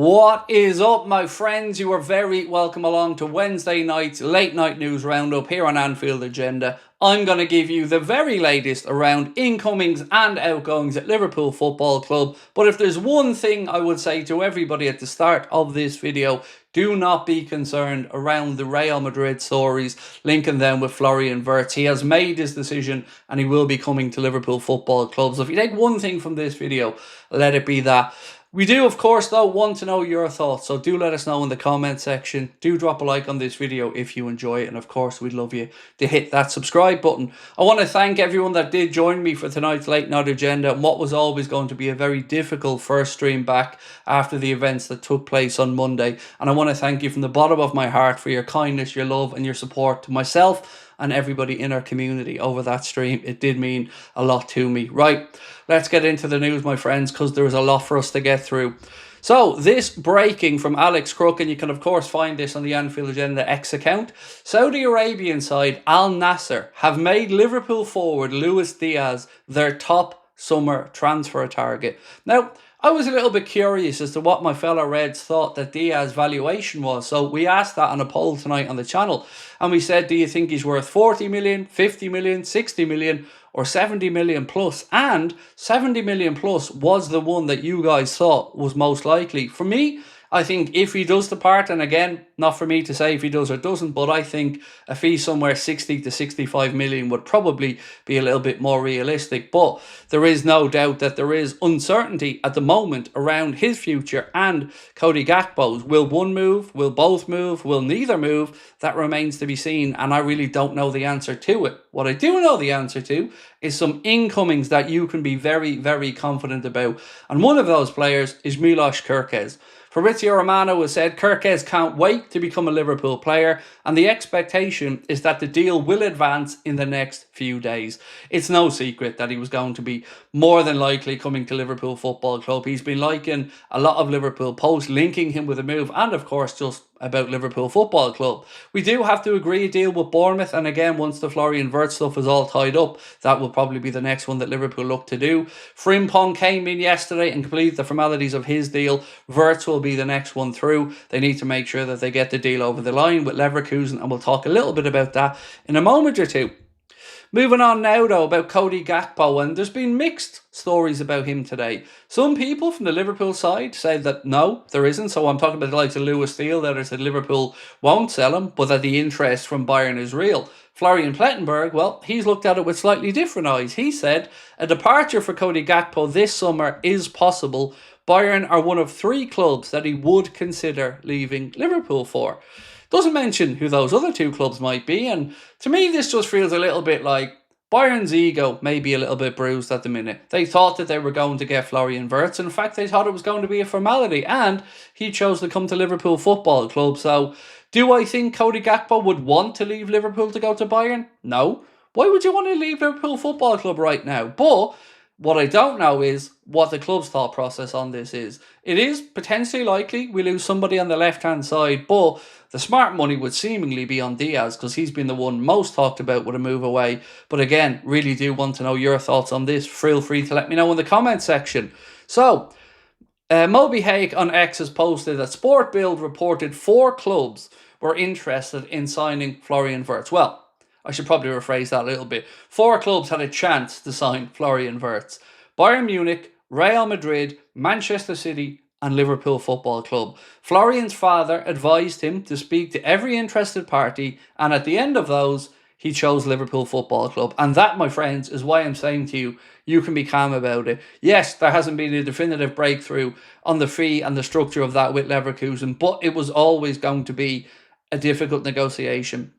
What is up, my friends? You are very welcome along to Wednesday night's late night news roundup here on Anfield Agenda. I'm going to give you the very latest around incomings and outgoings at Liverpool Football Club. But if there's one thing I would say to everybody at the start of this video, do not be concerned around the Real Madrid stories linking them with Florian Vertz. He has made his decision and he will be coming to Liverpool Football Club. So if you take one thing from this video, let it be that. We do, of course, though, want to know your thoughts, so do let us know in the comment section. Do drop a like on this video if you enjoy it, and of course, we'd love you to hit that subscribe button. I want to thank everyone that did join me for tonight's late night agenda, and what was always going to be a very difficult first stream back after the events that took place on Monday. And I want to thank you from the bottom of my heart for your kindness, your love, and your support to myself and everybody in our community over that stream. It did mean a lot to me. Right, let's get into the news, my friends, because there is a lot for us to get through. So, this breaking from Alex Crook, and you can of course find this on the Anfield Agenda X account. Saudi Arabian side Al NASSR have made Liverpool forward Luis Diaz their top summer transfer target. Now, I was a little bit curious as to what my fellow Reds thought that Diaz valuation was. So we asked that on a poll tonight on the channel. And we said, do you think he's worth 40 million, 50 million, 60 million or 70 million plus? And 70 million plus was the one that you guys thought was most likely. For me, I think if he does depart, and again, not for me to say if he does or doesn't, but I think a fee somewhere 60 to 65 million would probably be a little bit more realistic. But there is no doubt that there is uncertainty at the moment around his future and Cody Gakpo's. Will one move? Will both move? Will neither move? That remains to be seen, and I really don't know the answer to it. What I do know the answer to is some incomings that you can be very, very confident about. And one of those players is Milos KERKEZ. Fabrizio Romano has said KERKEZ can't wait to become a Liverpool player, and the expectation is that the deal will advance in the next few days. It's no secret that he was going to be more than likely coming to Liverpool Football Club. He's been liking a lot of Liverpool posts linking him with a move, and of course just about Liverpool Football Club. We do have to agree a deal with Bournemouth, and again, once the Florian Vertz stuff is all tied up, that will probably be the next one that Liverpool look to do. Frimpong came in yesterday and completed the formalities of his deal. Vertz will be the next one through. They need to make sure that they get the deal over the line with Leverkusen, and we'll talk a little bit about that in a moment or two. Moving on now, though, about Cody Gakpo, and there's been mixed stories about him today. Some people from the Liverpool side say that no, there isn't. So I'm talking about the likes of Lewis Steele that said Liverpool won't sell him, but that the interest from Bayern is real. Florian Plettenberg, well, he's looked at it with slightly different eyes. He said a departure for Cody Gakpo this summer is possible. Bayern are one of 3 clubs that he would consider leaving Liverpool for. Doesn't mention who those other 2 clubs might be, and to me this just feels a little bit like Bayern's ego may be a little bit bruised at the minute. They thought that they were going to get Florian Vertz. In fact, they thought it was going to be a formality, and he chose to come to Liverpool Football Club. So, do I think Cody Gakpo would want to leave Liverpool to go to Bayern? No. Why would you want to leave Liverpool Football Club right now? But what I don't know is what the club's thought process on this is. It is potentially likely we lose somebody on the left-hand side, but the smart money would seemingly be on Diaz because he's been the one most talked about with a move away. But again, really do want to know your thoughts on this. Feel free to let me know in the comment section. So, Moby Haig on X has posted that Sport Bild reported 4 clubs were interested in signing Florian Vertz. Well, I should probably rephrase that a little bit. 4 clubs had a chance to sign Florian Vertz. Bayern Munich, Real Madrid, Manchester City and Liverpool Football Club. Florian's father advised him to speak to every interested party, and at the end of those, he chose Liverpool Football Club. And that, my friends, is why I'm saying to you, you can be calm about it. Yes, there hasn't been a definitive breakthrough on the fee and the structure of that with Leverkusen, but it was always going to be a difficult negotiation.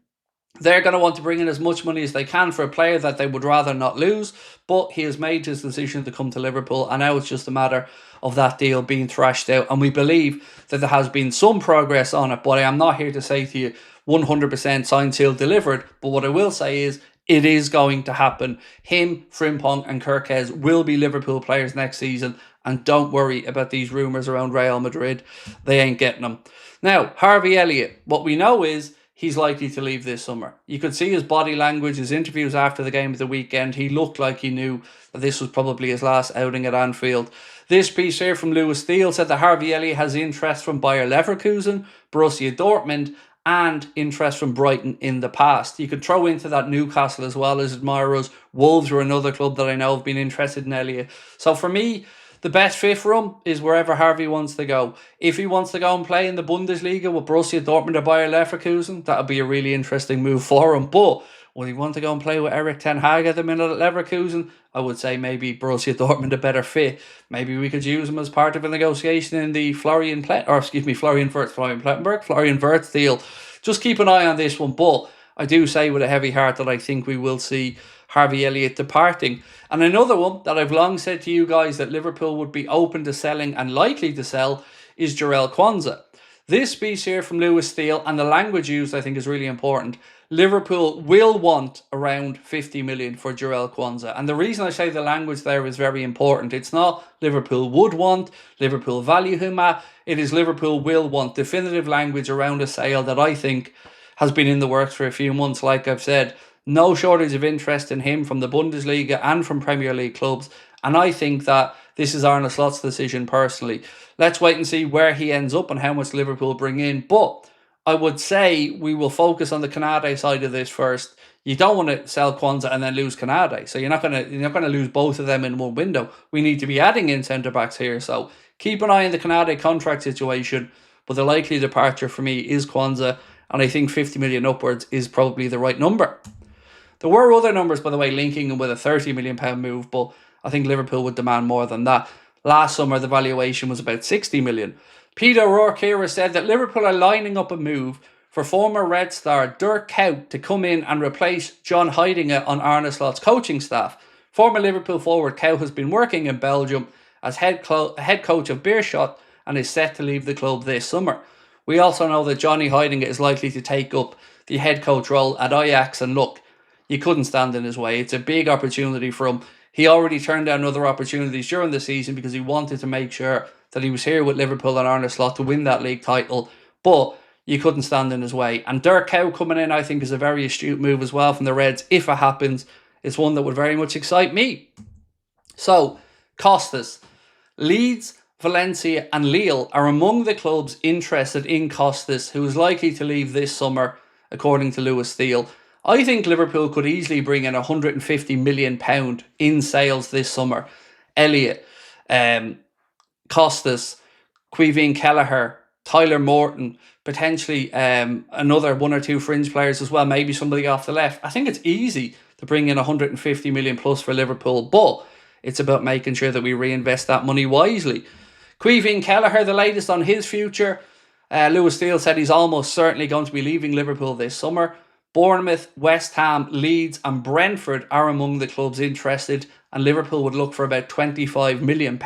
They're going to want to bring in as much money as they can for a player that they would rather not lose, but he has made his decision to come to Liverpool, and now it's just a matter of that deal being thrashed out, and we believe that there has been some progress on it, but I am not here to say to you 100% signed, sealed, delivered, but what I will say is it is going to happen. Him, Frimpong and KERKEZ will be Liverpool players next season, and don't worry about these rumours around Real Madrid. They ain't getting them. Now, Harvey Elliott, what we know is he's likely to leave this summer. You could see his body language, his interviews after the game of the weekend. He looked like he knew that this was probably his last outing at Anfield. This piece here from Lewis Steele said that Harvey Elliott has interest from Bayer Leverkusen, Borussia Dortmund, and interest from Brighton in the past. You could throw into that Newcastle as well as admirers. Wolves are another club that I know have been interested in Elliott. So for me, the best fit for him is wherever Harvey wants to go. If he wants to go and play in the Bundesliga with Borussia Dortmund or Bayer Leverkusen, that would be a really interesting move for him. But would he want to go and play with Erik ten Hag at the minute at Leverkusen? I would say maybe Borussia Dortmund a better fit. Maybe we could use him as part of a negotiation in the Florian Vertz deal. Just keep an eye on this one. But I do say with a heavy heart that I think we will see Harvey Elliott departing. And another one that I've long said to you guys that Liverpool would be open to selling and likely to sell is Jarell Kwanza. This piece here from Lewis Steele, and the language used I think is really important. Liverpool will want around 50 million for Jarell Kwanza. And the reason I say the language there is very important. It's not Liverpool would want, Liverpool value him at. It is Liverpool will want. Definitive language around a sale that I think has been in the works for a few months. Like I've said, no shortage of interest in him from the Bundesliga and from Premier League clubs. And I think that this is Arne Slot's decision personally. Let's wait and see where he ends up and how much Liverpool bring in. But I would say we will focus on the Canade side of this first. You don't want to sell Kwanza and then lose Canade. So you're not gonna lose both of them in one window. We need to be adding in centre-backs here. So keep an eye on the Canade contract situation. But the likely departure for me is Kwanza. And I think 50 million upwards is probably the right number. There were other numbers, by the way, linking him with a £30 million move, but I think Liverpool would demand more than that. Last summer, the valuation was about 60 million. Peter O'Rourke here said that Liverpool are lining up a move for former Red star Dirk Kuyt to come in and replace John Heitinga on Arne Slot's coaching staff. Former Liverpool forward Kuyt has been working in Belgium as head coach of Beerschot and is set to leave the club this summer. We also know that Johnny Heitinga is likely to take up the head coach role at Ajax, and look, you couldn't stand in his way. It's a big opportunity for him. He already turned down other opportunities during the season because he wanted to make sure that he was here with Liverpool and Arne Slot to win that league title. But you couldn't stand in his way. And Dirk Kuyt coming in, I think, is a very astute move as well from the Reds. If it happens, it's one that would very much excite me. So, Costas. Leeds, Valencia and Lille are among the clubs interested in Costas, who is likely to leave this summer, according to Lewis Steele. I think Liverpool could easily bring in £150 million in sales this summer. Elliott, Costas, Caoimhín Kelleher, Tyler Morton, potentially another one or two fringe players as well, maybe somebody off the left. I think it's easy to bring in 150 million plus for Liverpool, but it's about making sure that we reinvest that money wisely. Caoimhín Kelleher, the latest on his future. Lewis Steele said he's almost certainly going to be leaving Liverpool this summer. Bournemouth, West Ham, Leeds and Brentford are among the clubs interested, and Liverpool would look for about £25 million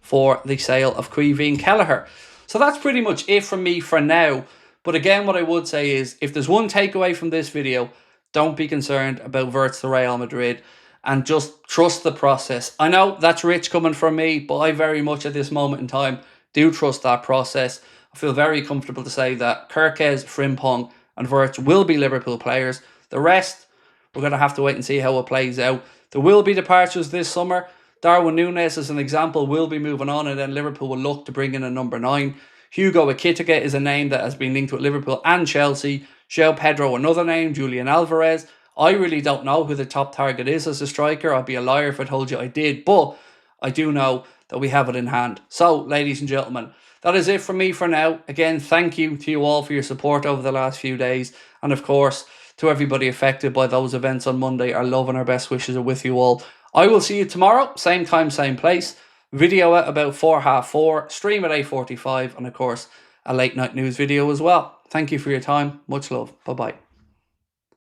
for the sale of Caoimhín Kelleher. So that's pretty much it from me for now. But again, what I would say is, if there's one takeaway from this video, don't be concerned about Vertz to Real Madrid and just trust the process. I know that's rich coming from me, but I very much at this moment in time do trust that process. I feel very comfortable to say that KERKEZ, Frimpong and Vertz will be Liverpool players. The rest, we're going to have to wait and see how it plays out. There will be departures this summer. Darwin Núñez, as an example, will be moving on, and then Liverpool will look to bring in a number 9. Hugo Ekitike is a name that has been linked with Liverpool and Chelsea. João Pedro, another name. Julian Alvarez. I really don't know who the top target is as a striker. I'd be a liar if I told you I did, but I do know that we have it in hand. So, ladies and gentlemen, that is it from me for now. Again, thank you to you all for your support over the last few days. And of course, to everybody affected by those events on Monday, our love and our best wishes are with you all. I will see you tomorrow, same time, same place. Video at about 4:30, stream at 8:45, and of course, a late night news video as well. Thank you for your time. Much love. Bye-bye.